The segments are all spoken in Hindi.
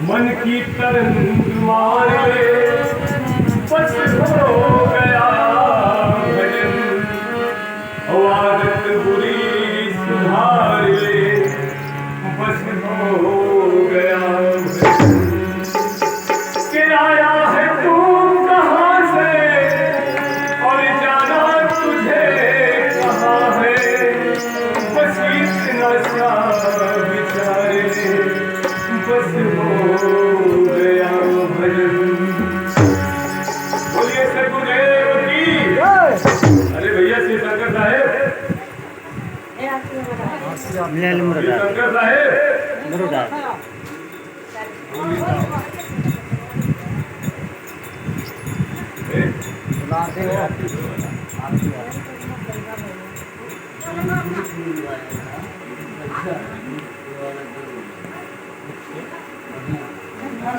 मन की तरंग मारे बस हो गया भजन, आदत बुरी सुधारे बस हो गया भजन। के आया है तू कहाँ से और जाना तुझे कहाँ है, बस इतना सा विचारे बस हो गया भजन। बोलिए सतगुरुदेव की। अरे भैया श्री शंकर साहेब, शंकर साहेब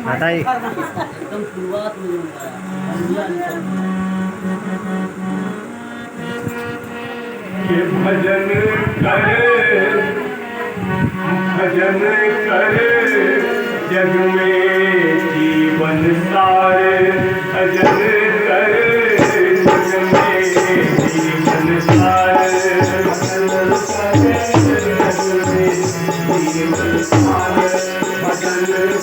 हटाई एकदम शुरुआत में ये भजन करे जग में जीवन सारे, भजन करे जग में जीवन सारे, भजन करे जग में जीवन सारे, भजन करे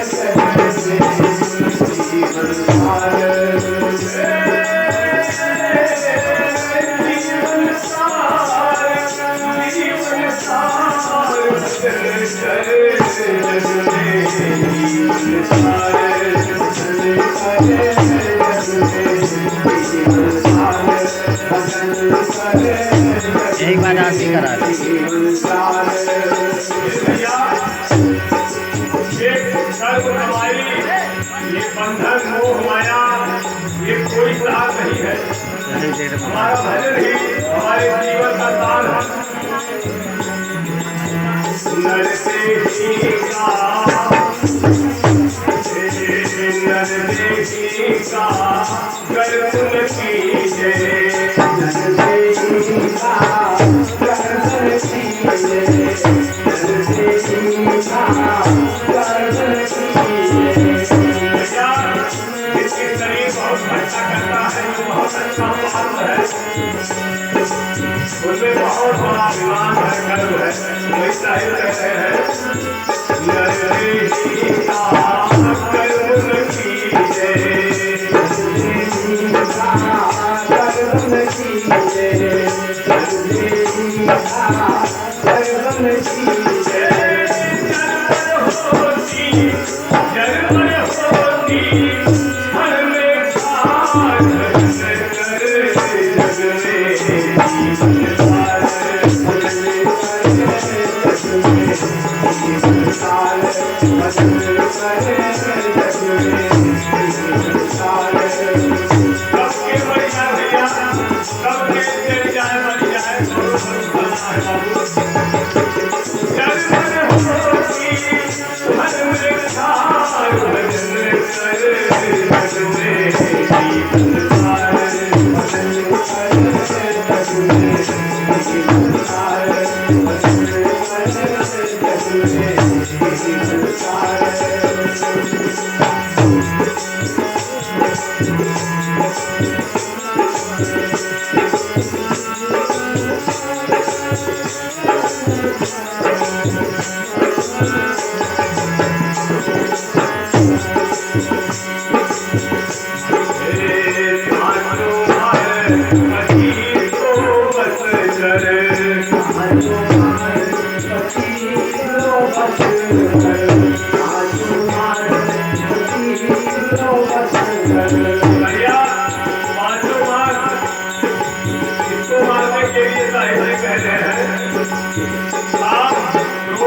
जग में जीवन सारे। एक बार आप भी करा ये बंधन मोह माया ये कोई साथ नहीं है। हमारा भजन ही हमारे जीवन का सार है। नरदेही का गर्दन कीजे, नरदेही का गर्दन कीजे, नरदेही का गर्दन कीजे। इसके शरीर बहुत अच्छा करता है, बहुत अच्छा पात्र है, उसमें बहुत बड़ा विमान है, गर्व है। वैसा ही कहते हैं नरदेही का गर्दन कीजे, नरदेही का गर्दन कीजे, नरदेही का गर्दन कीजे। जन्म होती हर में खान करे जग में जीवन सारे, भजन करे जग में जीवन सारे, भजन करे जग में जीवन सारे। सबके बढ़ जाए भैया, सबके चढ़ जाए बढ़ जाए, जन्म होती हर में खान भजन करे जग में जीवन सारे, भजन करे जग में जीवन सारे, भजन करे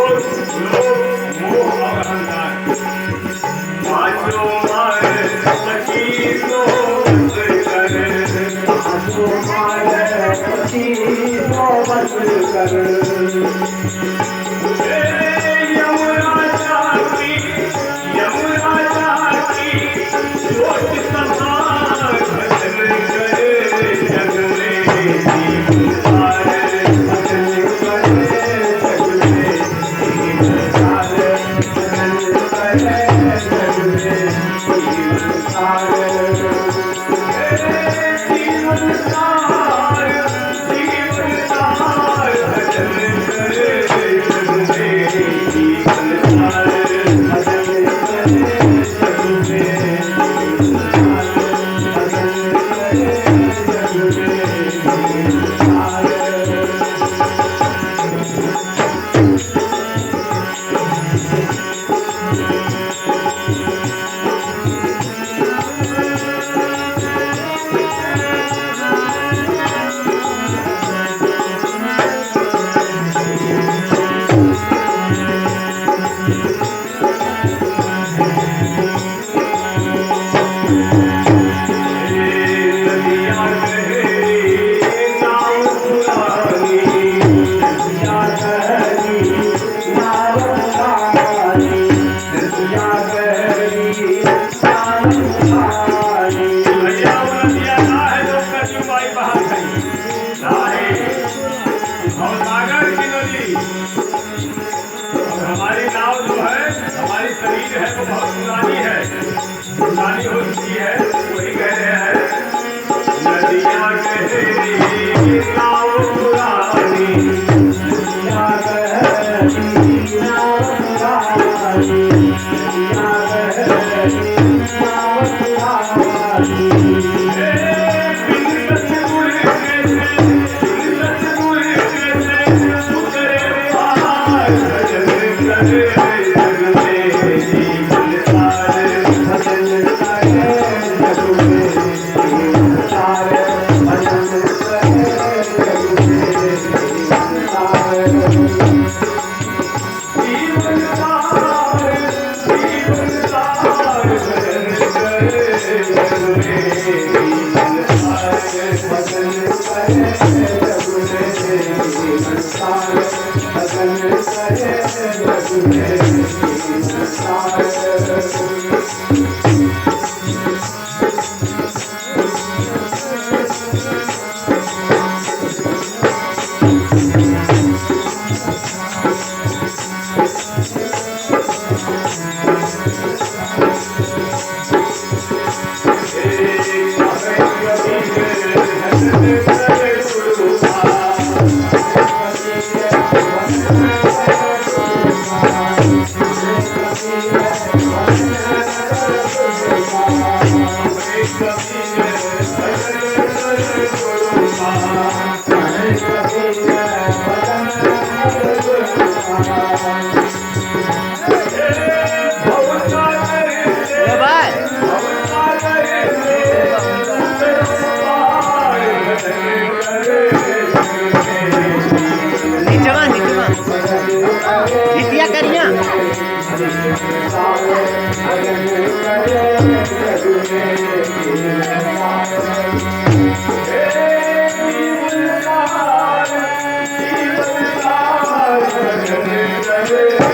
जग में जीवन सारे। और सागर की नदी और हमारी नाव जो है, हमारी शरीर है वो बहुत पुरानी है, पुरानी हो चुकी है। वही कह रहे हैं नदियाँ गहरी नाव पुरानी, नदियाँ गहरी नाव पुरानी, नदियाँ गहरी नाव पुरानी। जितिया करिया Hey